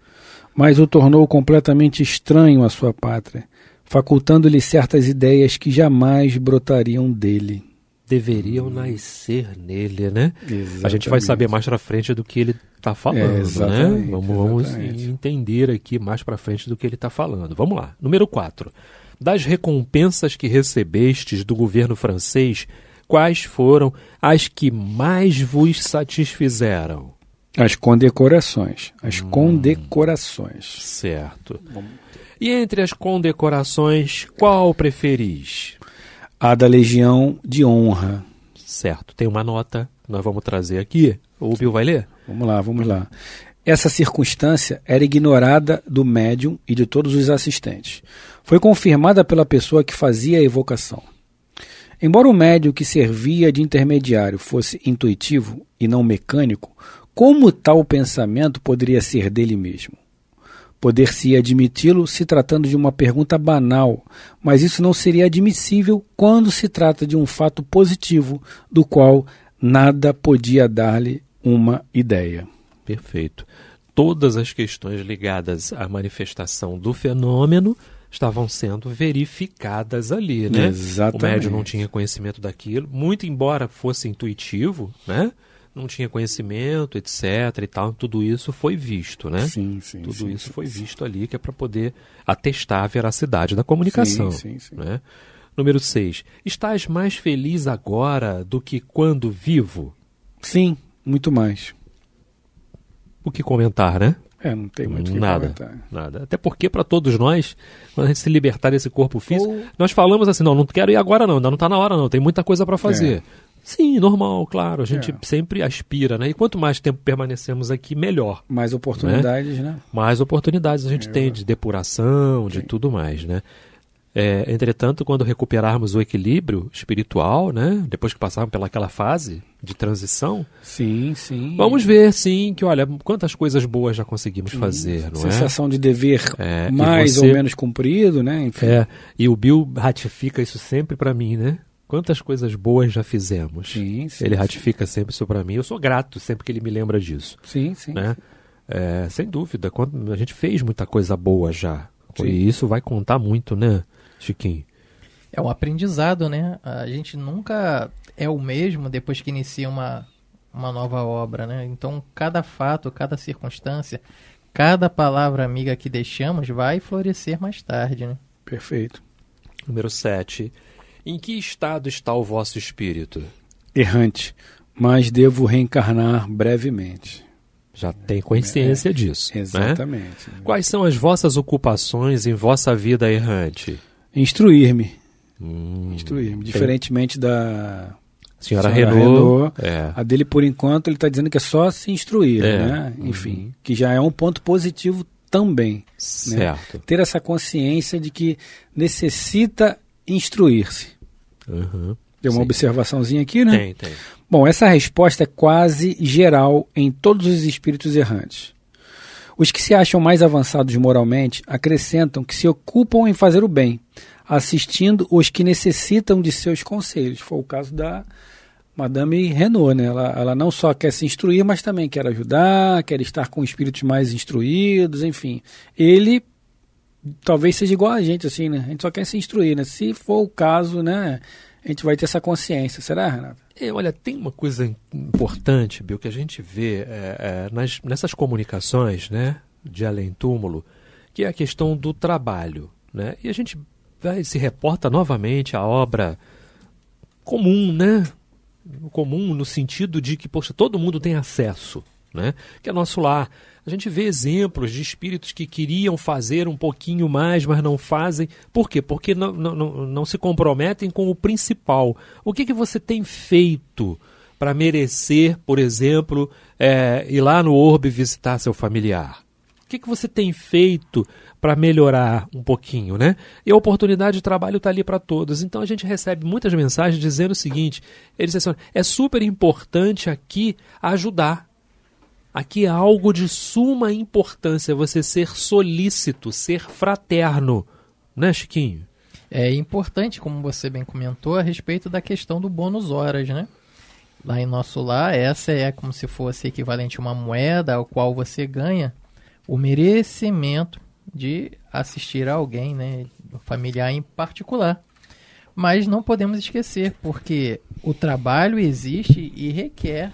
[SPEAKER 6] mas o tornou completamente estranho à sua pátria, facultando-lhe certas ideias que jamais brotariam dele.
[SPEAKER 5] Deveriam nascer nele, né? Exatamente. A gente vai saber mais pra frente do que ele está falando, né? Vamos entender aqui mais pra frente do que ele está falando. Vamos lá. Número 4. Das recompensas que recebestes do governo francês, quais foram as que mais vos satisfizeram?
[SPEAKER 6] As condecorações.
[SPEAKER 5] Certo. E entre as condecorações, qual preferis?
[SPEAKER 6] A da Legião de Honra.
[SPEAKER 5] Certo. Tem uma nota que nós vamos trazer aqui. O Bill vai ler?
[SPEAKER 6] Vamos lá. Essa circunstância era ignorada do médium e de todos os assistentes. Foi confirmada pela pessoa que fazia a evocação. Embora o médium que servia de intermediário fosse intuitivo e não mecânico, como tal pensamento poderia ser dele mesmo? Poder-se admiti-lo se tratando de uma pergunta banal, mas isso não seria admissível quando se trata de um fato positivo, do qual nada podia dar-lhe uma ideia.
[SPEAKER 5] Perfeito. Todas as questões ligadas à manifestação do fenômeno estavam sendo verificadas ali, né?
[SPEAKER 6] Exatamente.
[SPEAKER 5] O médium não tinha conhecimento daquilo, muito embora fosse intuitivo, né? Não tinha conhecimento, etc. e tal, tudo isso foi visto, né?
[SPEAKER 6] Sim.
[SPEAKER 5] Tudo isso foi visto ali, que é para poder atestar a veracidade da comunicação.
[SPEAKER 6] Sim.
[SPEAKER 5] Né? Número 6. Estás mais feliz agora do que quando vivo?
[SPEAKER 6] Sim, muito mais.
[SPEAKER 5] O que comentar, né?
[SPEAKER 6] Não tem muito o que comentar.
[SPEAKER 5] Nada. Até porque para todos nós, quando a gente se libertar desse corpo físico, nós falamos assim, não quero ir agora não, ainda não está na hora não, tem muita coisa para fazer. Sim, normal, claro. A gente sempre aspira, né? E quanto mais tempo permanecemos aqui, melhor.
[SPEAKER 6] Mais oportunidades, né?
[SPEAKER 5] Mais oportunidades a gente tem de depuração, de tudo mais, né? Entretanto, quando recuperarmos o equilíbrio espiritual, né? Depois que passarmos pelaquela fase de transição,
[SPEAKER 6] sim.
[SPEAKER 5] Vamos ver, sim, que olha, quantas coisas boas já conseguimos fazer, não é?
[SPEAKER 6] Sensação de dever mais ou menos cumprido, né? Enfim.
[SPEAKER 5] E o Bill ratifica isso sempre para mim, né? Quantas coisas boas já fizemos.
[SPEAKER 6] Sim,
[SPEAKER 5] ele ratifica sempre isso para mim. Eu sou grato sempre que ele me lembra disso.
[SPEAKER 6] Sim.
[SPEAKER 5] Né? Sem dúvida. A gente fez muita coisa boa já. E isso vai contar muito, né, Chiquinho?
[SPEAKER 7] É um aprendizado, né? A gente nunca é o mesmo depois que inicia uma nova obra, né? Então, cada fato, cada circunstância, cada palavra amiga que deixamos vai florescer mais tarde, né?
[SPEAKER 6] Perfeito.
[SPEAKER 5] Número 7. Em que estado está o vosso espírito?
[SPEAKER 6] Errante, mas devo reencarnar brevemente.
[SPEAKER 5] Já tem consciência disso.
[SPEAKER 6] Exatamente.
[SPEAKER 5] Né? Quais são as vossas ocupações em vossa vida errante?
[SPEAKER 6] Instruir-me. Instruir-me. Diferentemente da
[SPEAKER 5] senhora Renault.
[SPEAKER 6] A dele, por enquanto, ele está dizendo que é só se instruir, né? Enfim, que já é um ponto positivo também.
[SPEAKER 5] Certo.
[SPEAKER 6] Né? Ter essa consciência de que necessita instruir-se. Tem uma observaçãozinha aqui, né?
[SPEAKER 5] Tem.
[SPEAKER 6] Bom, essa resposta é quase geral em todos os espíritos errantes. Os que se acham mais avançados moralmente acrescentam que se ocupam em fazer o bem, assistindo os que necessitam de seus conselhos. Foi o caso da Madame Renault, né? Ela não só quer se instruir, mas também quer ajudar, quer estar com espíritos mais instruídos, enfim. Ele talvez seja igual a gente, assim, né? A gente só quer se instruir, né? Se for o caso, né? A gente vai ter essa consciência. Será, Renato?
[SPEAKER 5] Olha, tem uma coisa importante, Bill, que a gente vê nessas comunicações, né, de além-túmulo, que é a questão do trabalho, né? E a gente se reporta novamente à obra comum, né? Comum no sentido de que, poxa, todo mundo tem acesso, né? Que é nosso lar. A gente vê exemplos de espíritos que queriam fazer um pouquinho mais, mas não fazem. Por quê? Porque não se comprometem com o principal. O que você tem feito para merecer, por exemplo, ir lá no orbe visitar seu familiar? O que você tem feito para melhorar um pouquinho, né? E a oportunidade de trabalho está ali para todos. Então a gente recebe muitas mensagens dizendo o seguinte: eles dizem assim, é super importante aqui ajudar. Aqui é algo de suma importância, você ser solícito, ser fraterno, né, Chiquinho?
[SPEAKER 7] É importante, como você bem comentou, a respeito da questão do bônus horas, né? Lá em nosso lar, essa é como se fosse equivalente a uma moeda ao qual você ganha o merecimento de assistir a alguém, né, um familiar em particular. Mas não podemos esquecer, porque o trabalho existe e requer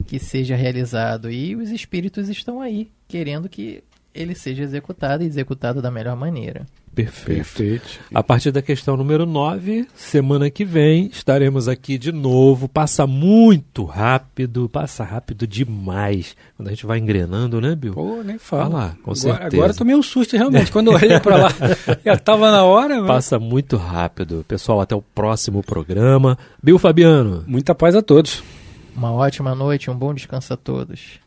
[SPEAKER 7] que seja realizado, e os espíritos estão aí, querendo que ele seja executado e executado da melhor maneira.
[SPEAKER 5] Perfeito. A partir da questão número 9, semana que vem, estaremos aqui de novo. Passa muito rápido, passa rápido demais. Quando a gente vai engrenando, né, Bill?
[SPEAKER 6] Pô, nem fala.
[SPEAKER 5] Com certeza.
[SPEAKER 6] Agora eu tomei um susto, realmente. Quando eu olhei para lá, já estava na hora. Mas...
[SPEAKER 5] Passa muito rápido. Pessoal, até o próximo programa. Bill Fabiano.
[SPEAKER 6] Muita paz a todos.
[SPEAKER 7] Uma ótima noite, um bom descanso a todos.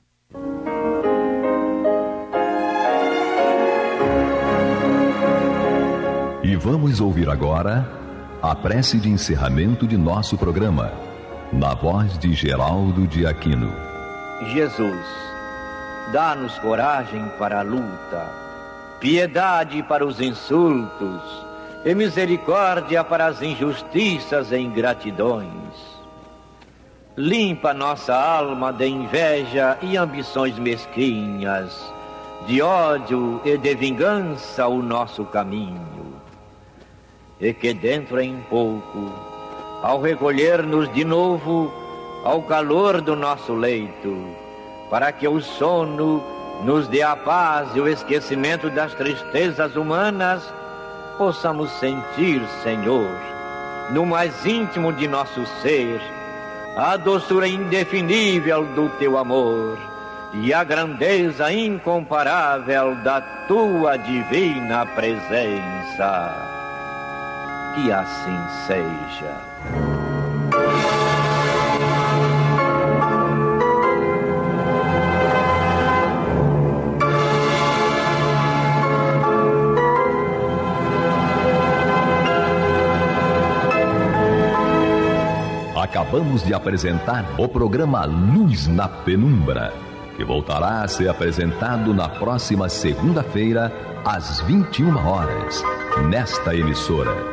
[SPEAKER 1] E vamos ouvir agora a prece de encerramento de nosso programa, na voz de Geraldo de Aquino.
[SPEAKER 8] Jesus, dá-nos coragem para a luta, piedade para os insultos e misericórdia para as injustiças e ingratidões. Limpa nossa alma de inveja e ambições mesquinhas, de ódio e de vingança o nosso caminho. E que dentro em pouco, ao recolher-nos de novo ao calor do nosso leito, para que o sono nos dê a paz e o esquecimento das tristezas humanas, possamos sentir, Senhor, no mais íntimo de nosso ser, a doçura indefinível do Teu amor e a grandeza incomparável da Tua divina presença. Que assim seja.
[SPEAKER 1] Acabamos de apresentar o programa Luz na Penumbra, que voltará a ser apresentado na próxima segunda-feira, às 21 horas, nesta emissora.